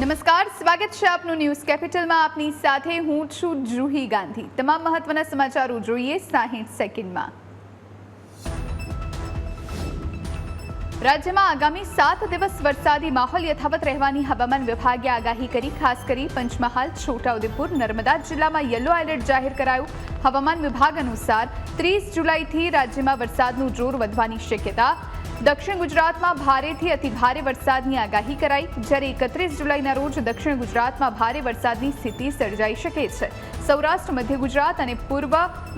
નમસ્કાર, સ્વાગત છે આપનું ન્યૂઝ કેપિટલમાં. આપની સાથે હું છું જુહી ગાંધી. તમામ મહત્વના સમાચારો જોઈએ 60 સેકન્ડમાં. રાજ્યમાં આગામી 7 દિવસ વરસાદી માહોલ યથાવત રહેવાની હવામાન વિભાગે આગાહી કરી. ખાસ કરી પંચમહાલ, છોટાઉદેપુર, નર્મદા જિલ્લામાં યલો એલર્ટ જાહેર કરાયું. હવામાન વિભાગ અનુસાર 30 જુલાઈથી રાજ્યમાં વરસાદનું જોર વધવાની શક્યતા. દક્ષિણ ગુજરાતમાં ભારેથી અતિ ભારે વરસાદની આગાહી કરાઈ. જ્યારે 31 જુલાઈના રોજ દક્ષિણ ગુજરાતમાં ભારે વરસાદની સ્થિતિ સર્જાઈ શકે છે. સૌરાષ્ટ્ર, મધ્ય ગુજરાત અને પૂર્વ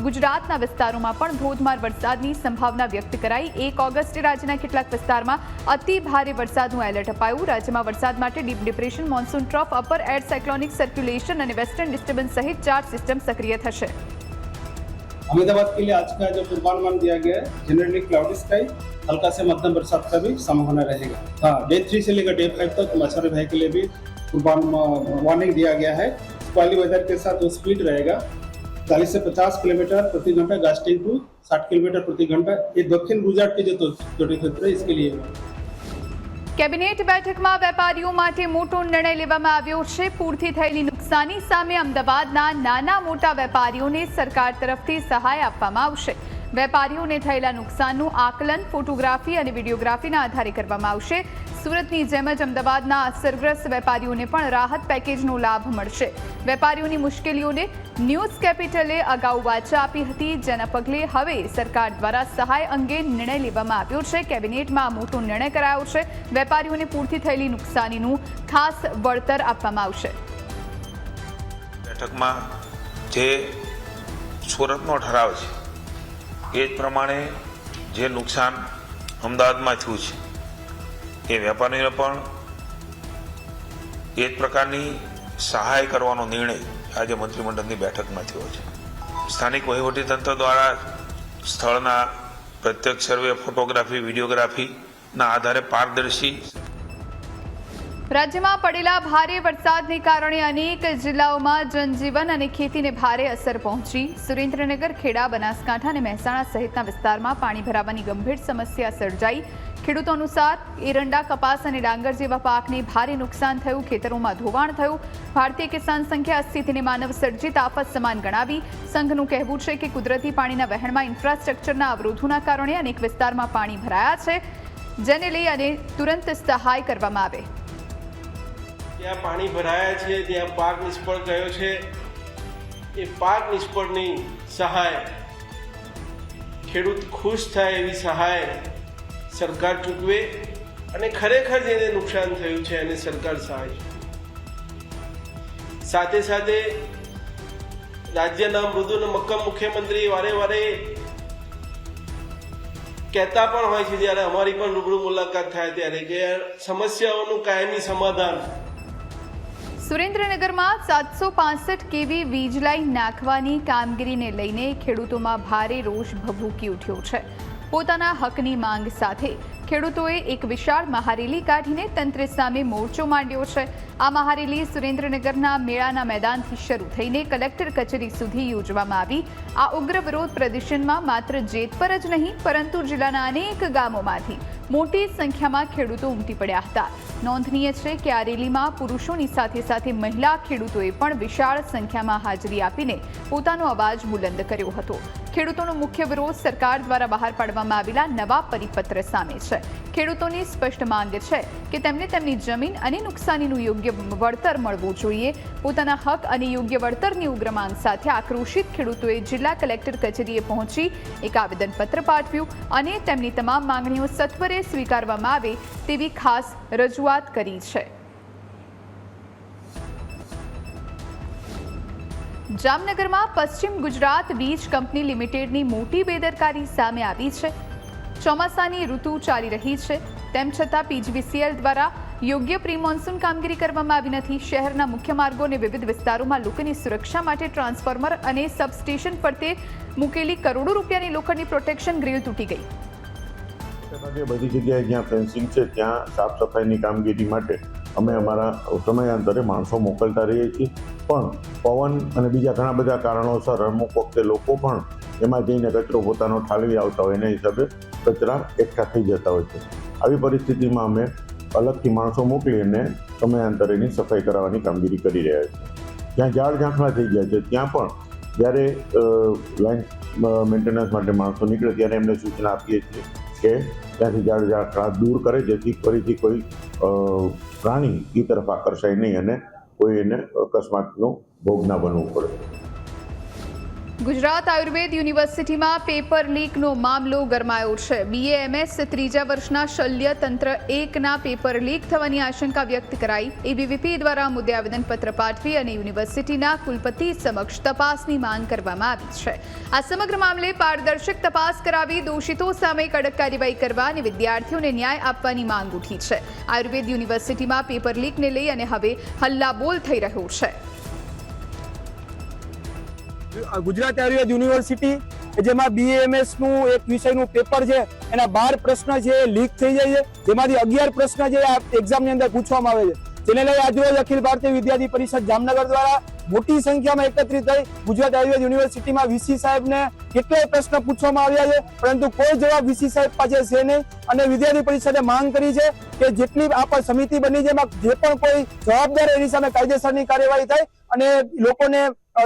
ગુજરાતના વિસ્તારોમાં પણ ધોધમાર વરસાદની સંભાવના વ્યક્ત કરાઈ. 1 ઓગસ્ટે રાજ્યના કેટલાક વિસ્તારમાં અતિ ભારે વરસાદનું એલર્ટ અપાયું. રાજ્યમાં વરસાદ માટે deep depression, monsoon trough, upper air cyclonic circulation અને વેસ્ટર્ન ડિસ્ટર્બન્સ સહિત 4 સિસ્ટમ સક્રિય થશે. अहमदाबाद के लिए आज का जो पूर्वानुमान दिया गया है, जनरली क्लाउडी स्काई, हल्का से मध्यम बरसात का भी संभावना रहेगा. हाँ, डे 3 से लेकर डे 5 तक मच्छर भय के लिए भी वार्निंग दिया गया है. स्क्वाली वेदर के साथ जो स्पीड रहेगा 40 से 50 किलोमीटर प्रति घंटा, गास्टिंग टू 60 किलोमीटर प्रति घंटा. ये दक्षिण गुजरात के जो छोटे क्षेत्र है इसके लिए. કેબિનેટ બેઠકમાં વેપારીઓ માટે મોટો નિર્ણય લેવામાં આવ્યો છે. પૂરથી થયેલી નુકસાની સામે અમદાવાદના નાના મોટા વેપારીઓને સરકાર તરફથી સહાય આપવામાં આવશે. વેપારીઓને થયેલા નુકસાનનું આકલન ફોટોગ્રાફી અને વિડીયોગ્રાફીના આધારે કરવામાં આવશે. સુરતની જેમ જ અમદાવાદના અસરગ્રસ્ત વેપારીઓને પણ રાહત પેકેજનો લાભ મળશે. વેપારીઓની મુશ્કેલીઓને ન્યૂઝ કેપિટલે અગાઉ વાચા આપી હતી, જેના પગલે હવે સરકાર દ્વારા સહાય અંગે નિર્ણય લેવામાં આવ્યો છે. કેબિનેટમાં આ મોટો નિર્ણય કરાયો છે. વેપારીઓને પૂરથી થયેલી નુકસાનીનું ખાસ વળતર આપવામાં આવશે. બેઠકમાં જે સુરતનો ઠરાવ છે એ જ પ્રમાણે જે નુકસાન અમદાવાદમાં થયું છે એ વેપારીઓને પણ એ જ પ્રકારની સહાય કરવાનો નિર્ણય આજે મંત્રીમંડળની બેઠકમાં થયો છે. સ્થાનિક વહીવટીતંત્ર દ્વારા સ્થળના પ્રત્યક્ષ સર્વે, ફોટોગ્રાફી, વિડીયોગ્રાફીના આધારે પારદર્શી. રાજ્યમાં પડેલા ભારે વરસાદને કારણે અનેક જિલ્લાઓમાં જનજીવન અને ખેતીને ભારે અસર પહોંચી. સુરેન્દ્રનગર, ખેડા, બનાસકાંઠા અને મહેસાણા સહિતના વિસ્તારમાં પાણી ભરાવાની ગંભીર સમસ્યા સર્જાઈ. ખેડૂતો અનુસાર એરંડા, કપાસ અને ડાંગર જેવા પાકને ભારે નુકસાન થયું. ખેતરોમાં ધોવાણ થયું. ભારતીય કિસાન સંઘે આ સ્થિતિને માનવ સર્જિત આફત સમાન ગણાવી. સંઘનું કહેવું છે કે કુદરતી પાણીના વહેણમાં ઇન્ફ્રાસ્ટ્રક્ચરના અવરોધોના કારણે અનેક વિસ્તારમાં પાણી ભરાયા છે, જેને લઈ અને તુરંત સહાય કરવામાં આવે. ત્યાં પાણી ભરાયા છે, ત્યાં પાક નિષ્ફળ ગયો છે. એ પાક નિષ્ફળની સહાય, ખેડૂત ખુશ થાય એવી સહાય સરકાર ચૂકવે અને ખરેખર જેને નુકસાન થયું છે એને સરકાર સહાય. સાથે સાથે રાજ્યના મૃદુ અને મક્કમ મુખ્યમંત્રી વારે વારે કહેતા પણ હોય છે, જ્યારે અમારી પણ રૂબરૂ મુલાકાત થાય ત્યારે, કે સમસ્યાઓનું કાયમી સમાધાન. સુરેન્દ્રનગરમાં 765 કેવી વીજ લાઈન નાખવાની કામગીરીને લઈને ખેડૂતોમાં ભારે રોષ ભભૂકી ઉઠ્યો છે. પોતાના હકની માંગ સાથે ખેડૂતોએ એક વિશાળ મહારેલી કાઢીને તંત્ર સામે મોરચો માંડ્યો છે. આ મહારેલી સુરેન્દ્રનગરના મેળાના મેદાનથી શરૂ થઈને કલેક્ટર કચેરી સુધી યોજવામાં આવી. આ ઉગ્ર વિરોધ પ્રદર્શનમાં માત્ર જેતપર જ નહીં પરંતુ જિલ્લાના અનેક ગામોમાંથી મોટી સંખ્યામાં ખેડૂતો ઉમટી પડ્યા હતા. નોંધનીય છે કે આ રેલીમાં પુરુષોની સાથે સાથે મહિલા ખેડૂતોએ પણ વિશાળ સંખ્યામાં હાજરી આપીને પોતાનો અવાજ બુલંદ કર્યો હતો. ખેડૂતોનો મુખ્ય વિરોધ સરકાર દ્વારા બહાર પાડવામાં આવેલા નવા પરિપત્ર સામે છે. ખેડૂતોની સ્પષ્ટ માંગ છે કે તેમને તેમની જમીન અને નુકસાનીનું યોગ્ય વળતર મળવું જોઈએ. પોતાના હક અને યોગ્ય વળતરની ઉગ્ર માંગ સાથે આક્રોશિત ખેડૂતોએ જિલ્લા કલેક્ટર કચેરીએ પહોંચી એક આવેદનપત્ર પાઠવ્યું અને તેમની તમામ માંગણીઓ સત્વરે સ્વીકારવામાં આવે તેવી ખાસ રજૂઆત કરી છે. જામનગરમાં પશ્ચિમ ગુજરાત વીજ કંપની લિમિટેડની મોટી બેદરકારી સામે આવી છે. ચોમાસાની ઋતુ ચાલી રહી છે, તેમ છતાં પીજીવીસીએલ દ્વારા યોગ્ય પ્રી મોન્સૂન કામગીરી કરવામાં આવી નથી. શહેરના મુખ્ય માર્ગો અને વિવિધ વિસ્તારોમાં લોકોની સુરક્ષા માટે ટ્રાન્સફોર્મર અને સબસ્ટેશન ફરતે મૂકેલી કરોડો રૂપિયાની લોખંડની પ્રોટેક્શન ગ્રીલ તૂટી ગઈ. બધી જગ્યાએ જ્યાં ફેન્સિંગ છે ત્યાં સાફ સફાઈની કામગીરી માટે અમે અમારા સમયાંતરે માણસો મોકલતા રહીએ છીએ, પણ પવન અને બીજા ઘણા બધા કારણોસર અમુક વખતે લોકો પણ એમાં જઈને કચરો પોતાનો ઠાલવી આવતા હોય, એના હિસાબે કચરા એકઠા થઈ જતા હોય છે. આવી પરિસ્થિતિમાં અમે અલગથી માણસો મોકલી અને સમયાંતરે એની સફાઈ કરાવવાની કામગીરી કરી રહ્યા છે. જ્યાં ઝાડ ઝાંખરા થઈ ગયા છે ત્યાં પણ જ્યારે લાઈન મેન્ટેનન્સ માટે માણસો નીકળે ત્યારે એમને સૂચના આપીએ છીએ કે ત્યાંથી ઝાડ ઝાંખરા દૂર કરે, જેથી ફરીથી કોઈ પ્રાણી એ તરફ આકર્ષાય નહીં અને કોઈ એને અકસ્માતનો ભોગ ના બનવું પડે. ગુજરાત આયુર્વેદ યુનિવર્સિટીમાં પેપર લીકનો મામલો ગરમાયો છે. BAMS ત્રીજા વર્ષના શલ્યતંત્ર 1ના પેપર લીક થવાની આશંકા વ્યક્ત કરાઈ. ABVP દ્વારા મુદ્દે આવેદનપત્ર પાઠવી અને યુનિવર્સિટીના કુલપતિ સમક્ષ તપાસની માંગ કરવામાં આવી છે. આ સમગ્ર મામલે પારદર્શક તપાસ કરાવી દોષિતો સામે કડક કાર્યવાહી કરવા અને વિદ્યાર્થીઓને ન્યાય આપવાની માંગ ઉઠી છે. આયુર્વેદ યુનિવર્સિટીમાં પેપર લીકને લઈ અને હવે હલ્લાબોલ થઈ રહ્યો છે. ગુજરાત આયુર્વેદ યુનિવર્સિટી જેમાં BAMS નું એક વિષયનું પેપર છે એના 12 પ્રશ્ન છે લીક થઈ જાય છે, જેમાંથી 11 પ્રશ્ન છે આ એક્ઝામની અંદર પૂછવામાં આવે છે. જેને લઈ આજરોજ અખિલ ભારતીય વિદ્યાર્થી પરિષદ જામનગર દ્વારા મોટી સંખ્યામાં એકત્રિત થઈ ગુજરાત આયુર્વેદ યુનિવર્સિટીમાં VC સાહેબને કેટલાય પ્રશ્ન પૂછવામાં આવ્યા છે, પરંતુ કોઈ જવાબ VC સાહેબ પાસે છે નહીં. અને વિદ્યાર્થી પરિષદે માંગ કરી છે કે જેટલી આ સમિતિ બની છે એમાં જે પણ કોઈ જવાબદાર એની સામે કાયદેસરની કાર્યવાહી થાય અને લોકોને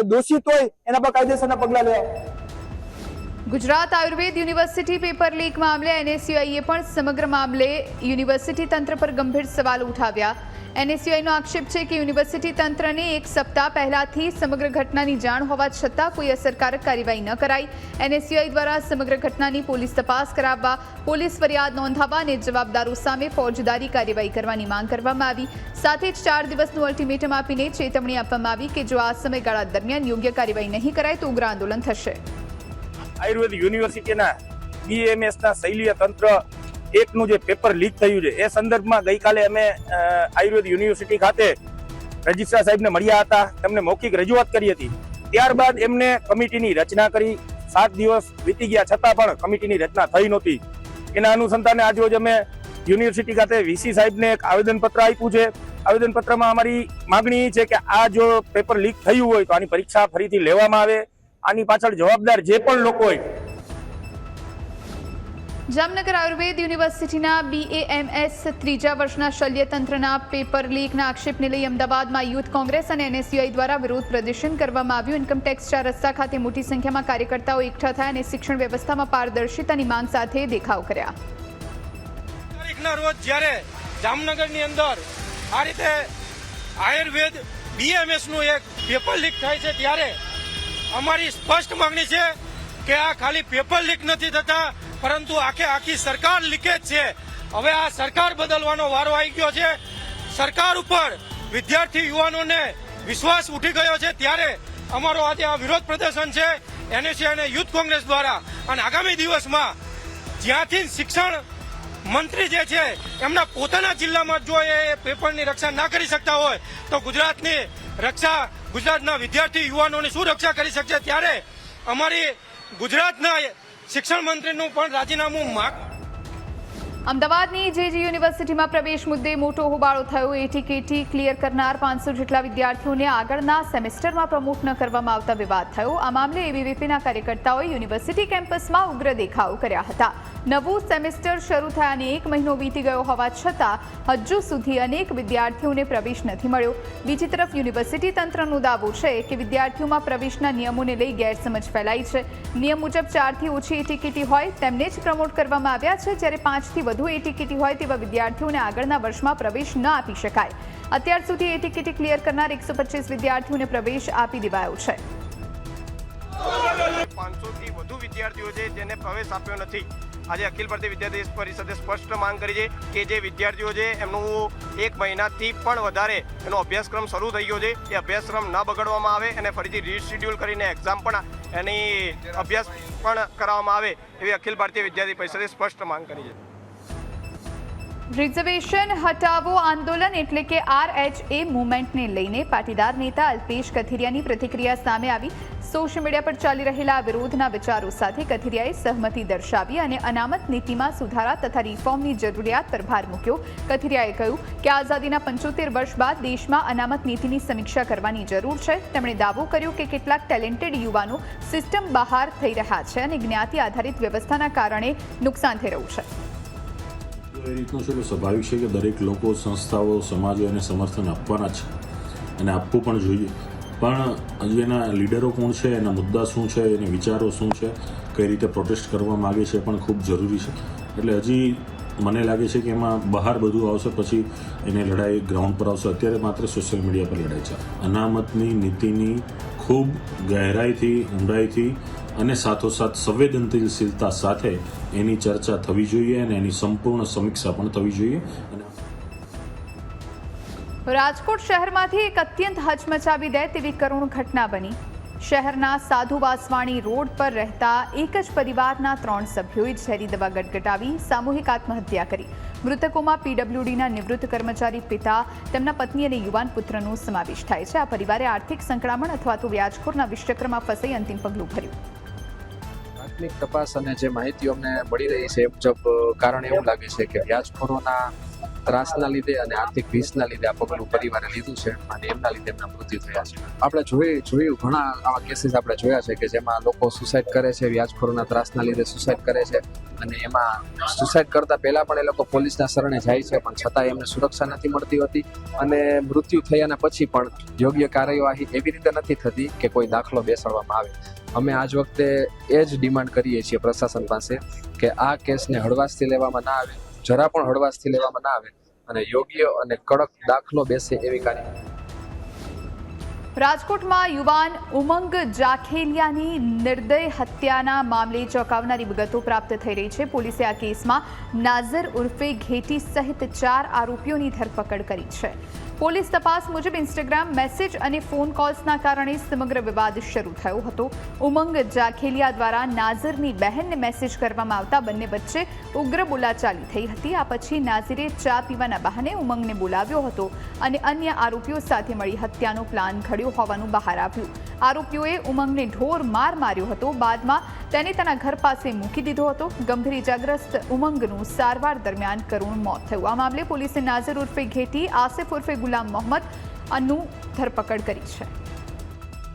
દોષિત હોય એના પર કાયદેસરના પગલાં લેવાય. Gujarat Ayurveda university paper leak મામલે NSUIએ પણ સમગ્ર મામલે યુનિવર્સિટી તંત્ર પર ગંભીર સવાલ ઉઠાવ્યા. NSUIનો આક્ષેપ છે કે યુનિવર્સિટી તંત્રને એક સપ્તાહ પહેલાથી સમગ્ર ઘટનાની જાણ હોવા છતાં કોઈ અસરકારક કાર્યવાહી ન કરાઈ. NSUI દ્વારા સમગ્ર ઘટનાની પોલીસ તપાસ કરાવવા, પોલીસ ફરિયાદ નોંધાવવા અને જવાબદારો સામે ફોજદારી કાર્યવાહી કરવાની માંગ કરવામાં આવી. સાથે જ 4 દિવસનું અલ્ટિમેટમ આપીને ચેતવણી આપવામાં આવી કે જો આ સમયગાળા દરમિયાન યોગ્ય કાર્યવાહી નહીં કરાય તો ઉગ્ર આંદોલન થશે. આયુર્વેદ યુનિવર્સિટીના BAMSના શૈલીય તંત્ર 1નું જે પેપર લીક થયું છે એ સંદર્ભમાં ગઈકાલે અમે આયુર્વેદ યુનિવર્સિટી ખાતે રજિસ્ટ્રાર સાહેબને મળ્યા હતા, તેમને મૌખિક રજૂઆત કરી હતી. ત્યારબાદ એમને કમિટીની રચના કરી. 7 દિવસ વીતી ગયા છતાં પણ કમિટીની રચના થઈ નહોતી. એના અનુસંધાને આજરોજ અમે યુનિવર્સિટી ખાતે VC સાહેબને એક આવેદનપત્ર આપ્યું છે. આવેદનપત્રમાં અમારી માગણી એ છે કે આ જો પેપર લીક થયું હોય તો આની પરીક્ષા ફરીથી લેવામાં આવે. આની પાછળ જવાબદાર જે પણ લોકો હોય. જામનગર આયુર્વેદ યુનિવર્સિટીના BAMS ત્રીજા વર્ષના શલ્યતંત્રના પેપર લીકના આક્ષેપને લઈ અમદાવાદમાં યુથ કોંગ્રેસ અને NSUI દ્વારા વિરોધ પ્રદર્શન કરવામાં આવ્યું. ઇન્કમટેક્સ 4 રસ્તા ખાતે મોટી સંખ્યામાં કાર્યકર્તાઓ એકઠા થયા અને શિક્ષણ વ્યવસ્થામાં પારદર્શિતાની માંગ સાથે દેખાવ કર્યા. તારીખના રોજ જ્યારે જામનગરની અંદર આ રીતે આયુર્વેદ BAMS નું એક પેપર લીક થાય છે ત્યારે અમારી સ્પષ્ટ માંગણી છે કે આ ખાલી પેપર લીક નથી થતા, પરંતુ આખી સરકાર લીકેજ છે. હવે આ સરકાર બદલવાનો વારો આવી ગયો છે. સરકાર ઉપર વિદ્યાર્થી યુવાનોને વિશ્વાસ ઉઠી ગયો છે. ત્યારે અમારો આજે આ વિરોધ પ્રદર્શન છે NSUI અને યુથ કોંગ્રેસ દ્વારા. અને આગામી દિવસમાં જ્યાંથી શિક્ષણ મંત્રી જે છે એમના પોતાના જિલ્લામાં જો એ પેપરની રક્ષા ના કરી શકતા હોય તો ગુજરાતની રક્ષા, ગુજરાતના વિદ્યાર્થી યુવાનોની શું રક્ષા કરી શકશે? ત્યારે અમારી ગુજરાતના શિક્ષણ મંત્રીનું પણ રાજીનામું માંગ. અમદાવાદની JJ યુનિવર્સિટીમાં પ્રવેશ મુદ્દે મોટો હોબાળો થયો. ATKT ક્લિયર કરનાર 500 જેટલા વિદ્યાર્થીઓને આગળના સેમેસ્ટરમાં પ્રમોટ ન કરવામાં આવતા વિવાદ થયો. આ મામલે ABVPના કાર્યકર્તાઓએ યુનિવર્સિટી કેમ્પસમાં ઉગ્ર દેખાવ કર્યા હતા. નવું સેમેસ્ટર શરૂ થયાને 1 મહિનો વીતી ગયો હોવા છતાં હજુ સુધી અનેક વિદ્યાર્થીઓને પ્રવેશ નથી મળ્યો. બીજી તરફ યુનિવર્સિટી તંત્રનો દાવો છે કે વિદ્યાર્થીઓમાં પ્રવેશના નિયમોને લઈ ગેરસમજ ફેલાઈ છે. નિયમ મુજબ 4થી ઓછી ATKT હોય તેમને જ પ્રમોટ કરવામાં આવ્યા છે, જ્યારે 5થી વધુ ATKT હોય તેવા વિદ્યાર્થીઓને આગળના વર્ષમાં પ્રવેશ ન આપી શકાય. અત્યાર સુધી ATKT ક્લિયર કરનાર 125 વિદ્યાર્થીઓને પ્રવેશ આપી દેવાયો છે. 500થી વધુ વિદ્યાર્થીઓ છે જેને પ્રવેશ આપ્યો નથી. આજે અખિલ ભારતીય વિદ્યાર્થી પરિષદે સ્પષ્ટ માંગ કરી છે કે જે વિદ્યાર્થીઓ છે એમનું 1 મહિનાથી પણ વધારે એનો અભ્યાસક્રમ શરૂ થઈ ગયો છે એ અભ્યાસક્રમ ન બગડવામાં આવે અને ફરીથી રીશેડ્યુલ કરીને એક્ઝામ પણ એની અભ્યાસ પણ કરાવવામાં આવે એવી અખિલ ભારતીય વિદ્યાર્થી પરિષદે સ્પષ્ટ માંગ કરી છે. રિઝર્વેશન હટાવો આંદોલન એટલે કે RHA મૂવમેન્ટને લઈને પાટીદાર નેતા અલ્પેશ કથિરિયાની પ્રતિક્રિયા સામે આવી. સોશિયલ મીડિયા પર ચાલી રહેલા વિરોધના વિચારો સાથે કથિરિયાએ સહમતિ દર્શાવી અને અનામત નીતિમાં સુધારા તથા રિફોર્મની જરૂરિયાત પર ભાર મૂક્યો. કથિરિયાએ કહ્યું કે આઝાદીના 75 વર્ષ બાદ દેશમાં અનામત નીતિની સમીક્ષા કરવાની જરૂર છે. તેમણે દાવો કર્યો કે કેટલાક ટેલેન્ટેડ યુવાનો સિસ્ટમ બહાર થઈ રહ્યા છે અને જ્ઞાતિ આધારિત વ્યવસ્થાના કારણે નુકસાન થઈ રહ્યું છે. એ રીતનું છે કે સ્વાભાવિક છે કે દરેક લોકો, સંસ્થાઓ, સમાજો એને સમર્થન આપવાના છે અને આપવું પણ જોઈએ. પણ હજી એના લીડરો કોણ છે, એના મુદ્દા શું છે, એના વિચારો શું છે, કઈ રીતે પ્રોટેસ્ટ કરવા માગે છે પણ ખૂબ જરૂરી છે. એટલે હજી મને લાગે છે કે એમાં બહાર બધું આવશે, પછી એની લડાઈ ગ્રાઉન્ડ પર આવશે. અત્યારે માત્ર સોશિયલ મીડિયા પર લડાઈ છે. અનામતની નીતિની ખૂબ ગહેરાઈથી, ઊંડાઈથી અને સાથોસાથ સંવેદનશીલતા સાથે એની ચર્ચા થવી જોઈએ અને એની સંપૂર્ણ સમીક્ષા પણ થવી જોઈએ. રાજકોટ શહેરમાંથી એક અત્યંત હચમચાવી દે તેવી કરુણ ઘટના બની. શહેરના સાધુ વાસવાણી રોડ પર રહેતા એક જ પરિવારના 3 સભ્યોએ ઝેરી દવા ગટગટાવી સામૂહિક આત્મહત્યા કરી. મૃતકોમાં પીડબ્લ્યુડીના નિવૃત્ત કર્મચારી પિતા, તેમના પત્ની અને યુવાન પુત્રનો સમાવેશ થાય છે. આ પરિવારે આર્થિક સંકળામણ અથવા તો વ્યાજખોરના વિષચક્રમાં ફસાઈ અંતિમ પગલું ભર્યું. પ્રાથમિક તપાસ અને જે માહિતીઓ અમને મળી રહી છે એ મુજબ કારણ એવું લાગે છે કે વ્યાજખોરોના ત્રાસના લીધે અને આર્થિક ભીસના લીધે આ પગલું પરિવારે લીધું છે અને એમના લીધે એમના મૃત્યુ થયા છે. આપણે જોયું ઘણા આવા કેસીસ આપણે જોયા છે કે જેમાં લોકો સુસાઇડ કરે છે, વ્યાજખોરોના ત્રાસના લીધે સુસાઇડ કરે છે અને એમાં સુસાઇડ કરતા પહેલા પણ એ લોકો પોલીસના શરણે જાય છે, પણ છતાં એમને સુરક્ષા નથી મળતી હોતી અને મૃત્યુ થયાના પછી પણ યોગ્ય કાર્યવાહી એવી રીતે નથી થતી કે કોઈ દાખલો બેસાડવામાં આવે. અમે આજ વખતે એ જ ડિમાન્ડ કરીએ છીએ પ્રશાસન પાસે કે આ કેસને હળવાશથી લેવામાં ના આવે, જરા પણ હળવાશથી લેવામાં ના આવે અને યોગ્ય અને કડક દાખલો બેસે એવી કાર્યવાહી. રાજકોટમાં યુવાન ઉમંગ જાખેલિયાની નિર્દય હત્યાના મામલે ચોંકાવનારી વિગતો પ્રાપ્ત થઈ રહી છે. પોલીસે આ કેસમાં નાઝર ઉર્ફે ઘેટી સહિત 4 આરોપીઓની ધરપકડ કરી છે. પોલીસ તપાસ મુજબ ઇન્સ્ટાગ્રામ મેસેજ અને ફોન કોલ્સના કારણે સમગ્ર વિવાદ શરૂ થયો હતો. ઉમંગ જાખેલિયા દ્વારા નાઝરની બહેનને મેસેજ કરવામાં આવતા બંને વચ્ચે ઉગ્ર બોલાચાલી થઈ હતી. આ પછી નાઝીરે ચા પીવાના બહાને ઉમંગને બોલાવ્યો હતો અને અન્ય આરોપીઓ સાથે મળી હત્યાનો પ્લાન ઘડ્યો હોવાનું બહાર આવ્યું. આરોપીઓએ ઉમંગને ઢોર માર માર્યો હતો. બાદમાં તેને તેના ઘર પાસે મૂકી દીધો હતો. ગંભીર ઇજાગ્રસ્ત ઉમંગનું સારવાર દરમિયાન કરુણ મોત થયું. આ મામલે પોલીસે નાઝર ઉર્ફે ઘેટી, આસિફ ઉર્ફે ગુલામ મોહમ્મદ અનુ ધરપકડ કરી છે.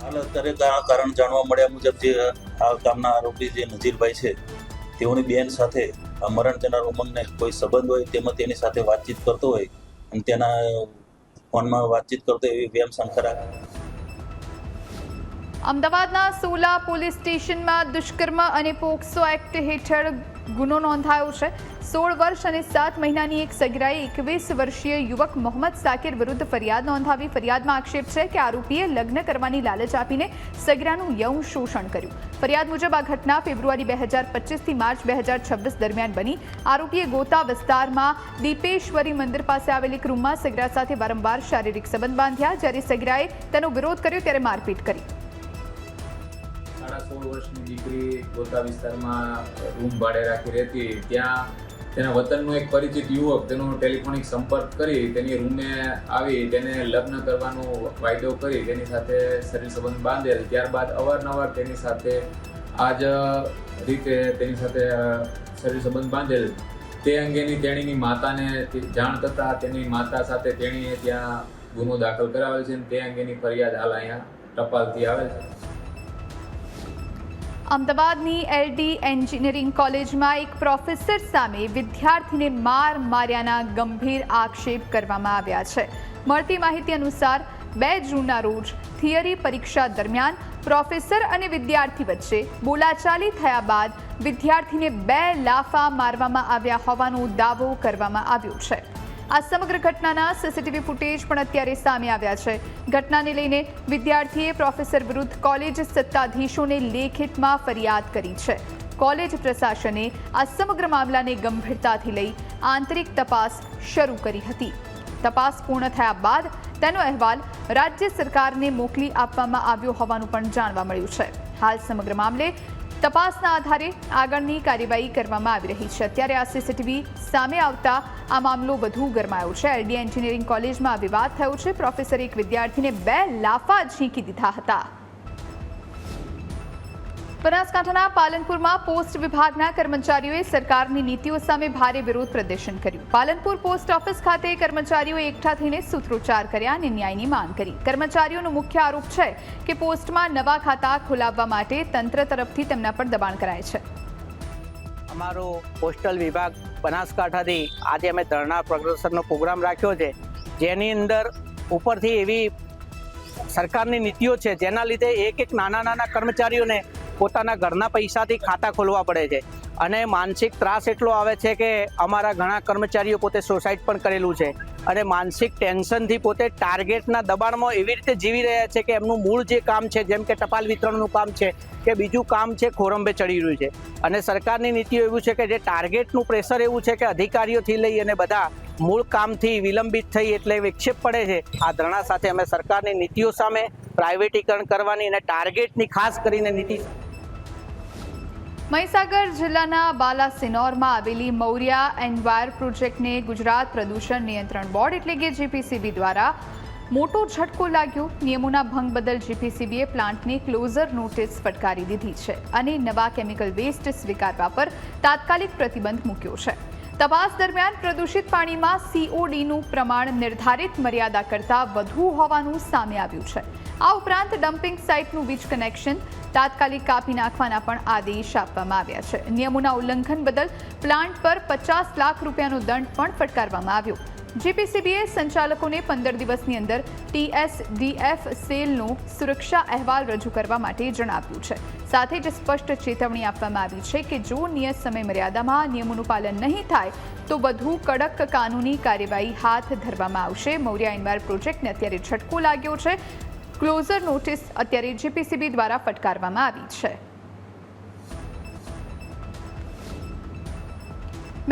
હાલ અત્યારે કારણ જાણવા મળ્યા મુજબ જે આ કામના આરોપી જે નજીરભાઈ છે તેઓની બેન સાથે મરણ જનાર ઉમંગને કોઈ સંબંધ હોય, તેમાં તેની સાથે વાતચીત કરતો હોય અને તેના ફોનમાં વાતચીત કરતો એવી વેમ શંકરા. અમદાવાદના સોલા પોલીસ સ્ટેશનમાં દુષ્કર્મ અને પોક્સો એક્ટ હેઠળ ગુનો નોંધાયો છે. 16 વર્ષ અને 7 મહિનાની એક સગીરાએ 21 વર્ષીય યુવક મોહમ્મદ સાકિર વિરુદ્ધ ફરિયાદ નોંધાવી. ફરિયાદમાં આક્ષેપ છે કે આરોપીએ લગ્ન કરવાની લાલચ આપીને સગીરાનું યૌન શોષણ કર્યું. ફરિયાદ મુજબ આ ઘટના ફેબ્રુઆરી 2025 થી માર્ચ 2026 દરમિયાન બની. આરોપીએ ગોતા વિસ્તારમાં દીપેશ્વરી મંદિર પાસે આવેલ એક રૂમમાં સગીરા સાથે વારંવાર શારીરિક સંબંધ બાંધ્યા. જ્યારે સગીરાએ તેનો વિરોધ કર્યો ત્યારે મારપીટ કરી. 16 વર્ષની દીકરી ગોતા વિસ્તારમાં રૂમ ભાડે રાખી રહેતી. ત્યાં તેના વતનનો એક પરિચિત યુવક તેનો ટેલિફોનિક સંપર્ક કરી તેની રૂમે આવી તેને લગ્ન કરવાનો વાયદો કરી તેની સાથે શરીર સંબંધ બાંધેલ. ત્યારબાદ અવારનવાર તેની સાથે આ જ રીતે તેની સાથે શરીર સંબંધ બાંધેલ. તે અંગેની તેણીની માતાને જાણ થતાં તેની માતા સાથે તેણીએ ત્યાં ગુનો દાખલ કરાવેલ છે અને તે અંગેની ફરિયાદ હાલ અહીંયા ટપાલથી આવેલ છે. અમદાવાદની એલડી એન્જિનિયરિંગ કોલેજમાં એક પ્રોફેસર સામે વિદ્યાર્થીને માર્યાના ગંભીર આક્ષેપ કરવામાં આવ્યા છે. મળતી માહિતી અનુસાર 2 જૂનના રોજ થિયરી પરીક્ષા દરમિયાન પ્રોફેસર અને વિદ્યાર્થી વચ્ચે બોલાચાલી થયા બાદ વિદ્યાર્થીને 2 લાફા મારવામાં આવ્યા હોવાનો દાવો કરવામાં આવ્યો છે. આ સમગ્ર ઘટનાના સીસીટીવી ફૂટેજ પણ અત્યારે સામે આવ્યા છે. ઘટનાને લઈને વિદ્યાર્થીએ પ્રોફેસર વિરુદ્ધ કોલેજ સત્તાધીશોને લેખિતમાં ફરિયાદ કરી છે. કોલેજ પ્રશાસને આ સમગ્ર મામલાને ગંભીરતાથી લઈ આંતરિક તપાસ શરૂ કરી હતી. તપાસ પૂર્ણ થયા બાદ તેનો અહેવાલ રાજ્ય સરકારને મોકલી આપવામાં આવ્યો હોવાનું પણ જાણવા મળ્યું છે. હાલ સમગ્ર મામલે તપાસના આધારે આગળની કાર્યવાહી કરવામાં આવી રહી છે. અત્યારે આ સીસીટીવી સામે આવતા આ મામલો વધુ ગરમાયો છે. એલડી એન્જિનિયરિંગ કોલેજમાં આ વિવાદ થયો છે. પ્રોફેસરે એક વિદ્યાર્થીને 2 લાફા ઝીંકી દીધા હતા. બનાસકાંઠાના પાલનપુરમાં પોસ્ટ વિભાગના કર્મચારીઓએ સરકારની નીતિઓ સામે ભારે વિરોધ પ્રદર્શન કર્યું. પાલનપુર પોસ્ટ ઓફિસ ખાતે કર્મચારીઓએ એકઠા થઈને સૂત્રોચ્ચાર કર્યા અને ન્યાયની માંગ કરી. કર્મચારીઓનો મુખ્ય આરોપ છે કે પોસ્ટમાં નવા ખાતા ખોલાવવા માટે તંત્ર તરફથી તેમના પર દબાણ કરાય છે. અમારો પોસ્ટલ વિભાગ બનાસકાંઠાથી આજે અમે ધરણા પ્રદર્શનનો પ્રોગ્રામ રાખ્યો છે, જેની અંદર ઉપરથી એવી સરકારની નીતિઓ છે જેના લીધે એક નાના કર્મચારીઓને પોતાના ઘરના પૈસાથી ખાતા ખોલવા પડે છે અને માનસિક ત્રાસ એટલો આવે છે કે અમારા ઘણા કર્મચારીઓ પોતે સુસાઇડ પણ કરેલું છે અને માનસિક ટેન્શનથી પોતે ટાર્ગેટના દબાણમાં એવી રીતે જીવી રહ્યા છે કે એમનું મૂળ જે કામ છે, જેમ કે ટપાલ વિતરણનું કામ છે કે બીજું કામ છે, ખોરંભે ચડી રહ્યું છે. અને સરકારની નીતિઓ એવું છે કે જે ટાર્ગેટનું પ્રેશર એવું છે કે અધિકારીઓથી લઈ અને બધા મૂળ કામથી વિલંબિત થઈ એટલે વિક્ષેપ પડે છે. આ ધરણા સાથે અમે સરકારની નીતિઓ સામે પ્રાઇવેટીકરણ કરવાની અને ટાર્ગેટની ખાસ કરીને નીતિ. મહીસાગર જિલ્લાના બાલાસિનોરમાં આવેલી મૌર્યા એન્વાયર પ્રોજેક્ટને ગુજરાત પ્રદૂષણ નિયંત્રણ બોર્ડ એટલે કે જીપીસીબી દ્વારા મોટો ઝટકો લાગ્યો. નિયમોના ભંગ બદલ જીપીસીબીએ પ્લાન્ટને ક્લોઝર નોટિસ ફટકારી દીધી છે અને નવા કેમિકલ વેસ્ટ સ્વીકારવા પર તાત્કાલિક પ્રતિબંધ મૂક્યો છે. તપાસ દરમિયાન પ્રદૂષિત પાણીમાં CODનું પ્રમાણ નિર્ધારિત મર્યાદા કરતાં વધુ હોવાનું સામે આવ્યું છે. આ ઉપરાંત ડમ્પિંગ સાઇટનું વીજ કનેક્શન તાત્કાલિક કાપી નાખવાના પણ આદેશ આપવામાં આવ્યા છે. નિયમોના ઉલ્લંઘન બદલ પ્લાન્ટ પર 50 લાખ રૂપિયાનો દંડ પણ ફટકારવામાં આવ્યો. જીપીસીબીએ સંચાલકોને 15 દિવસની અંદર TSDF સેલનો સુરક્ષા અહેવાલ રજૂ કરવા માટે જણાવ્યું છે. સાથે જ સ્પષ્ટ ચેતવણી આપવામાં આવી છે કે જો નિયત સમય મર્યાદામાં નિયમોનું પાલન નહીં થાય તો વધુ કડક કાનૂની કાર્યવાહી હાથ ધરવામાં આવશે. મૌર્યા એન્વાયર પ્રોજેક્ટને અત્યારે ઝટકો લાગ્યો છે. ક્લોઝર નોટિસ અત્યારે જીપીસીબી દ્વારા ફટકારવામાં આવી છે.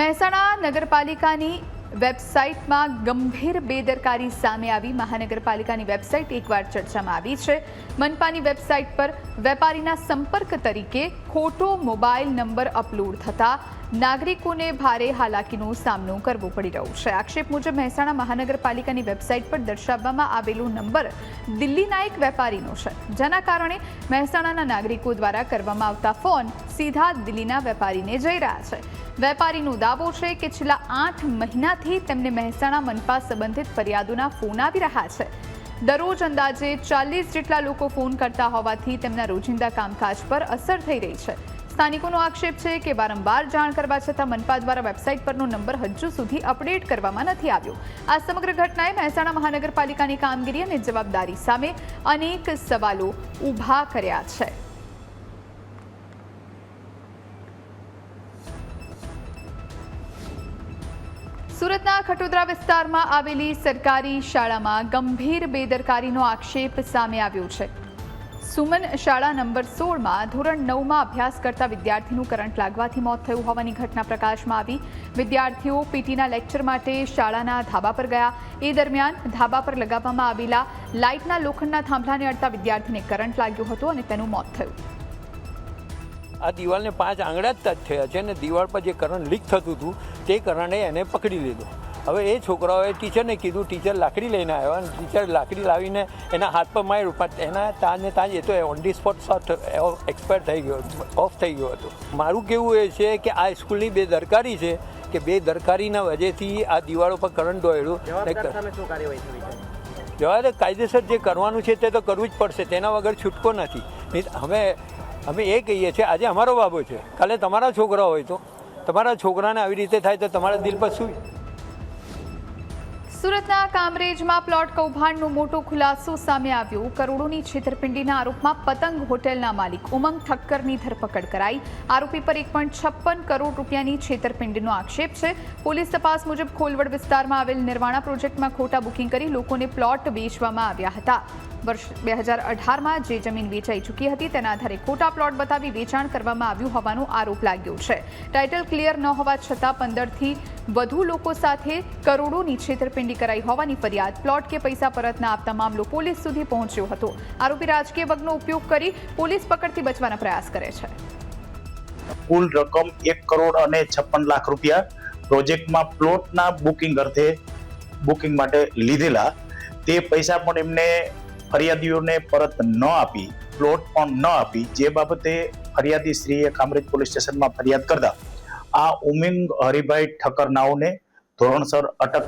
મહેસાણા નગરપાલિકાની વેબસાઇટમાં ગંભીર બેદરકારી સામે આવી. મહાનગરપાલિકાની વેબસાઇટ એકવાર ચર્ચામાં આવી છે. મનપાની વેબસાઇટ પર વેપારીના સંપર્ક તરીકે ખોટો મોબાઈલ નંબર અપલોડ થતા નાગરિકોને ભારે હાલાકીનો સામનો કરવો પડી રહ્યો છે. આક્ષેપ મુજબ મહેસાણા મહાનગરપાલિકાની વેબસાઇટ પર દર્શાવવામાં આવેલો નંબર દિલ્હીના એક વેપારીનો છે, જેના કારણે મહેસાણાના નાગરિકો દ્વારા કરવામાં આવતા ફોન સીધા દિલ્હીના વેપારીને જઈ રહ્યા છે. વેપારીનો દાવો છે કે છેલ્લા 8 મહિનાથી તેમને મહેસાણા મનપા સંબંધિત ફરિયાદોના ફોન આવી રહ્યા છે. દરરોજ અંદાજે 40 જેટલા લોકો ફોન કરતા હોવાથી તેમના રોજિંદા કામકાજ પર અસર થઈ રહી છે. સ્થાનિકોનો આક્ષેપ છે કે વારંવાર જાણ કરવા છતાં મનપા દ્વારા વેબસાઇટ પરનો નંબર હજુ સુધી અપડેટ કરવામાં નથી આવ્યો. આ સમગ્ર ઘટનાએ મહેસાણા મહાનગરપાલિકાની કામગીરી અને જવાબદારી સામે અનેક સવાલો ઊભા કર્યા છે. સુરતના ખટોદરા વિસ્તારમાં આવેલી સરકારી શાળામાં ગંભીર બેદરકારીનો આક્ષેપ સામે આવ્યો છે. સુમન શાળા નંબર 16માં ધોરણ 9માં અભ્યાસ કરતા વિદ્યાર્થીનું કરંટ લાગવાથી મોત થયું હોવાની ઘટના પ્રકાશમાં આવી. વિદ્યાર્થીઓ પીટીના લેક્ચર માટે શાળાના ધાબા પર ગયા. એ દરમિયાન ધાબા પર લગાવવામાં આવેલા લાઇટના લોખંડના થાંભલાને અડતા વિદ્યાર્થીને કરંટ લાગ્યો હતો અને તેનું મોત થયું. આ દિવાલને 5 આંગળા જ ટચ થયા છે અને દિવાલ પર જે કરંટ લીક થતું હતું તે કરંટે એને પકડી લીધો. હવે એ છોકરાઓએ ટીચરને કીધું, ટીચર લાકડી લઈને આવ્યા અને ટીચર લાકડી લાવીને એના હાથ પર માર્યું, પણ એના તાજને તાજ એ તો on the spot shot expire થઈ ગયો, ઓફ થઈ ગયો હતો. મારું કહેવું એ છે કે આ સ્કૂલની બેદરકારી છે કે બેદરકારીના વજહથી આ દિવાળો પર કરંટ દોડ્યું. જવાબ કાયદેસર જે કરવાનું છે તે તો કરવું જ પડશે, તેના વગર છૂટકો નથી. અમે એ કહીએ છીએ આજે અમારો બાબો છે, કાલે તમારા છોકરા હોય તો તમારા છોકરાને આવી રીતે થાય તો તમારા દિલ પર શું? સુરતના કામરેજમાં પ્લોટ કૌભાંડનો મોટો ખુલાસો સામે આવ્યો. કરોડોની છેતરપિંડીના આરોપમાં પતંગ હોટેલના માલિક ઉમંગ ઠક્કરની ધરપકડ કરાઈ. આરોપી પર 1.56 કરોડ રૂપિયાની છેતરપિંડીનો આક્ષેપ છે. પોલીસ તપાસ મુજબ ખોલવડ વિસ્તારમાં આવેલ નિર્વાણા પ્રોજેક્ટમાં ખોટા બુકિંગ કરી લોકોને પ્લોટ વેચવામાં આવ્યા હતા. વર્ષ 2018માં જે જમીન વેચાઈ ચૂકી હતી તેના આધારે ખોટા પ્લોટ બતાવી વેચાણ કરવામાં આવ્યું હોવાનો આરોપ લાગ્યો છે. ટાઇટલ ક્લિયર ન હોવા છતાં 15થી વધુ લોકો સાથે કરોડોની છેતરપિંડી કરાઈ હોવાની ફરિયાદ. પ્લોટ કે પૈસા પરત ન આપતા મામલો પોલીસ સુધી પહોંચ્યો હતો. આરોપી રાજકીય બળનો ઉપયોગ કરી પોલીસ પકડથી બચવાના પ્રયાસ કરે છે. કુલ રકમ 1 કરોડ અને 56 લાખ રૂપિયા પ્રોજેક્ટમાં પ્લોટના બુકિંગ માટે લીધેલા. તે પૈસા પણ એમને ફરિયાદીઓને પરત ન આપી, પ્લોટ પણ ન આપી, જે બાબતે ફરિયાદી શ્રીએ કામરેજ પોલીસ સ્ટેશનમાં ફરિયાદ કરતા આ ઉમંગ હરિભાઈ ઠક્કર નાઓને ધોરણસર અટક.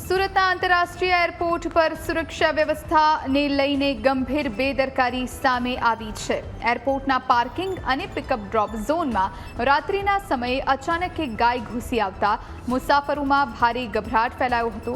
સુરતના આંતરરાષ્ટ્રીય એરપોર્ટ પર સુરક્ષા વ્યવસ્થાને લઈને ગંભીર બેદરકારી સામે આવી છે. એરપોર્ટના પાર્કિંગ અને પિકઅપ ડ્રોપ ઝોનમાં રાત્રિના સમયે અચાનક એક ગાય ઘૂસી આવતા મુસાફરોમાં ભારે ગભરાટ ફેલાયો હતો.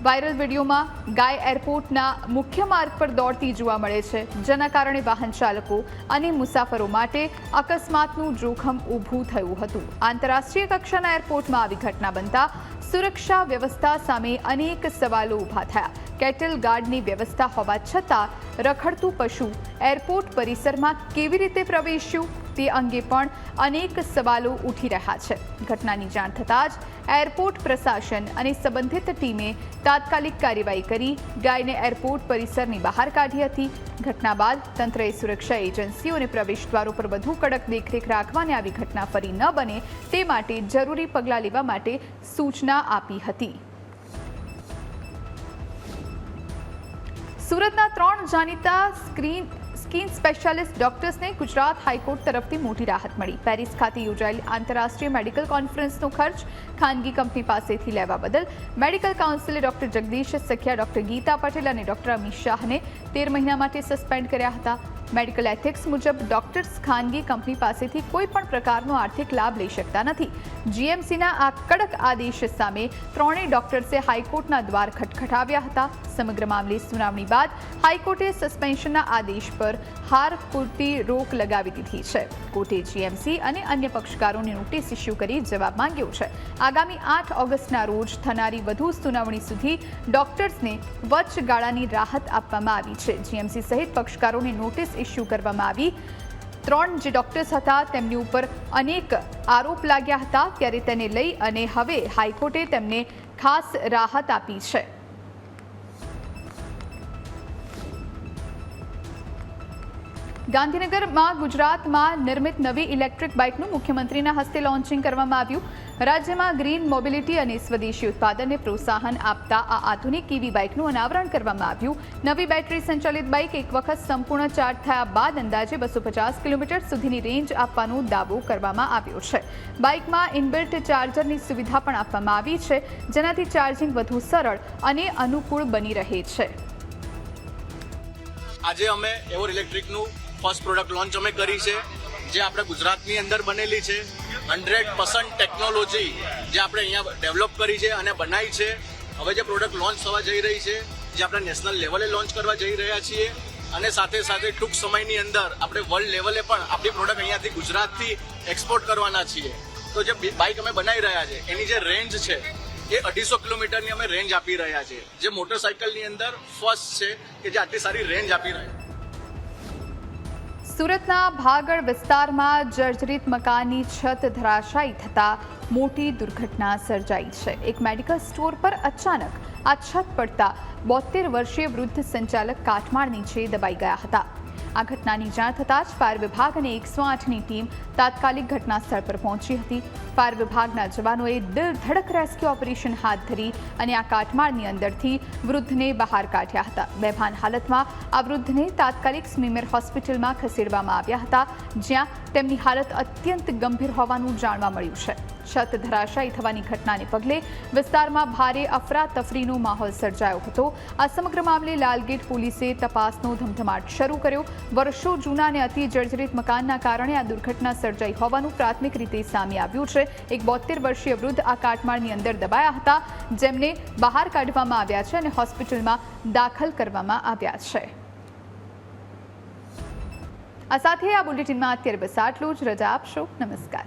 વાયરલ વિડીયોમાં ગાય એરપોર્ટના મુખ્ય માર્ગ પર દોડતી જોવા મળે છે, જેના કારણે વાહન ચાલકો અને મુસાફરો માટે અકસ્માતનું જોખમ ઊભું થયું હતું. આંતરરાષ્ટ્રીય કક્ષાના એરપોર્ટમાં આવી ઘટના બનતા સુરક્ષા વ્યવસ્થા સામે અનેક સવાલો ઊભા થયા. કેટલ ગાર્ડની વ્યવસ્થા હોવા છતાં રખડતું પશુ એરપોર્ટ પરિસરમાં કેવી રીતે પ્રવેશ્યું તે અંગે પણ અનેક સવાલો ઉઠી રહ્યા છે. ઘટનાની જાણ થતાં જ એરપોર્ટ પ્રશાસન અને સંબંધિત ટીમે તાત્કાલિક કાર્યવાહી કરી ગાયને એરપોર્ટ પરિસરની બહાર કાઢી હતી. ઘટના બાદ તંત્રએ સુરક્ષા એજન્સીઓને પ્રવેશદ્વારો પર વધુ કડક દેખરેખ રાખવા અને આવી ઘટના ફરી ન બને તે માટે જરૂરી પગલાં લેવા માટે સૂચના આપી હતી. સુરતના 3 જાણીતા સ્કિન સ્પેશિયાલિસ્ટ ડોક્ટર્સને ગુજરાત હાઈકોર્ટ તરફથી મોટી રાહત મળી. પેરિસ ખાતે યોજાયેલી આંતરરાષ્ટ્રીય મેડિકલ કોન્ફરન્સનો ખર્ચ ખાનગી કંપની પાસેથી લેવા બદલ મેડિકલ કાઉન્સિલે ડોક્ટર જગદીશ સખિયા, ડોક્ટર ગીતા પટેલ અને ડોક્ટર અમિત શાહને 13 મહિના માટે સસ્પેન્ડ કર્યા હતા. મેડિકલ એથિક્સ મુજબ ડોક્ટર્સ ખાનગી કંપની પાસેથી કોઈ પણ પ્રકારનો આર્થિક લાભ લઈ શકતા નથી. જીએમસીના આ કડક આદેશ સામે 3 ડોક્ટર્સે હાઈકોર્ટના દ્વાર ખટખટાવ્યા હતા. સમગ્ર મામલે સુનાવણી બાદ હાઈકોર્ટે સસ્પેન્શનના આદેશ પર હાર પૂરતી રોક લગાવી દીધી છે. કોર્ટે જીએમસી અને અન્ય પક્ષકારોને નોટિસ ઇસ્યુ કરી જવાબ માંગ્યો છે. આગામી 8 ઓગસ્ટના રોજ થનારી વધુ સુનાવણી સુધી ડોક્ટર્સને વચગાળાની રાહત આપવામાં આવી છે. જીએમસી સહિત પક્ષકારોને નોટિસ ઇસ્યુ કરવામાં આવી. 3 જે ડોક્ટર્સ હતા તેમની ઉપર અનેક આરોપ લાગ્યા હતા, ત્યારે તેને લઈ અને હવે હાઈકોર્ટે તેમને ખાસ રાહત આપી છે. ગાંધીનગરમાં ગુજરાતમાં નિર્મિત નવી ઇલેક્ટ્રિક બાઇકનું મુખ્યમંત્રીના હસ્તે લોન્ચિંગ કરવામાં આવ્યું. રાજ્યમાં ગ્રીન મોબિલિટી અને સ્વદેશી ઉત્પાદનને પ્રોત્સાહન આપતા આ આધુનિક ઈવી બાઇકનું અનાવરણ કરવામાં આવ્યું. નવી બેટરી સંચાલિત બાઇક એક વખત સંપૂર્ણ ચાર્જ થયા બાદ અંદાજે 250 કિલોમીટર સુધીની રેન્જ આપવાનો દાવો કરવામાં આવ્યો છે. બાઇકમાં ઇનબિલ્ટ ચાર્જરની સુવિધા પણ આપવામાં આવી છે, જેનાથી ચાર્જિંગ વધુ સરળ અને અનુકૂળ બની રહે છે. આજે અમે એવોર ઇલેક્ટ્રિકનું ફર્સ્ટ પ્રોડક્ટ લોન્ચ અમે કરી છે, જે આપણે ગુજરાતની અંદર બનેલી છે. 100% ટેકનોલોજી જે આપણે અહીંયા ડેવલપ કરી છે અને બનાવી છે. હવે જે પ્રોડક્ટ લોન્ચ થવા જઈ રહી છે, જે આપણે નેશનલ લેવલે લોન્ચ કરવા જઈ રહ્યા છીએ, અને સાથે સાથે ટૂંક સમયની અંદર આપણે વર્લ્ડ લેવલે પણ આપણી પ્રોડક્ટ અહીંયાથી ગુજરાતથી એક્સપોર્ટ કરવાના છીએ. તો જે બાઇક અમે બનાવી રહ્યા છે એની જે રેન્જ છે એ 250 કિલોમીટરની અમે રેન્જ આપી રહ્યા છે, જે મોટરસાઇકલની અંદર ફર્સ્ટ છે કે જે આટલી સારી રેન્જ આપી રહ્યા છે. સુરતના ભાગળ વિસ્તારમાં જર્જરિત મકાનની છત ધરાશાયી થતા મોટી દુર્ઘટના સર્જાઈ છે. એક મેડિકલ સ્ટોર પર અચાનક આ છત પડતા 72 વર્ષીય વૃદ્ધ સંચાલક કાટમાળ નીચે દબાઈ ગયા હતા. આ ઘટનાની જાણ થતાં જ ફાયર વિભાગ અને 108ની ટીમ તાત્કાલિક ઘટના સ્થળ પર પહોંચી હતી. ફાયર વિભાગના જવાનોએ દિલ ધડક રેસ્ક્યુ ઓપરેશન હાથ ધરી અને આ કાટમાળની અંદરથી વૃદ્ધને બહાર કાઢ્યા હતા. બેભાન હાલતમાં આ વૃદ્ધને તાત્કાલિક સ્મીમેર હોસ્પિટલમાં ખસેડવામાં આવ્યા હતા, જ્યાં તેમની હાલત અત્યંત ગંભીર હોવાનું જાણવા મળ્યું છે. છત ધરાશાયી થવાની ઘટનાને પગલે વિસ્તારમાં ભારે અફરાતફરીનો માહોલ સર્જાયો હતો. આ સમગ્ર મામલે લાલગેટ પોલીસે તપાસનો ધમધમાટ શરૂ કર્યો. વર્ષો જૂના અને અતિ જર્જરિત મકાનના કારણે આ દુર્ઘટના સર્જાઈ હોવાનું પ્રાથમિક રીતે સામે આવ્યું છે. એક 72 વર્ષીય વૃદ્ધ આ કાટમાળની અંદર દબાયા હતા, જેમને બહાર કાઢવામાં આવ્યા છે અને હોસ્પિટલમાં દાખલ કરવામાં આવ્યા છે. આ સાથે આ બુલેટિનમાં અત્યારે બસ આટલું જ. રજા આપશો. નમસ્કાર.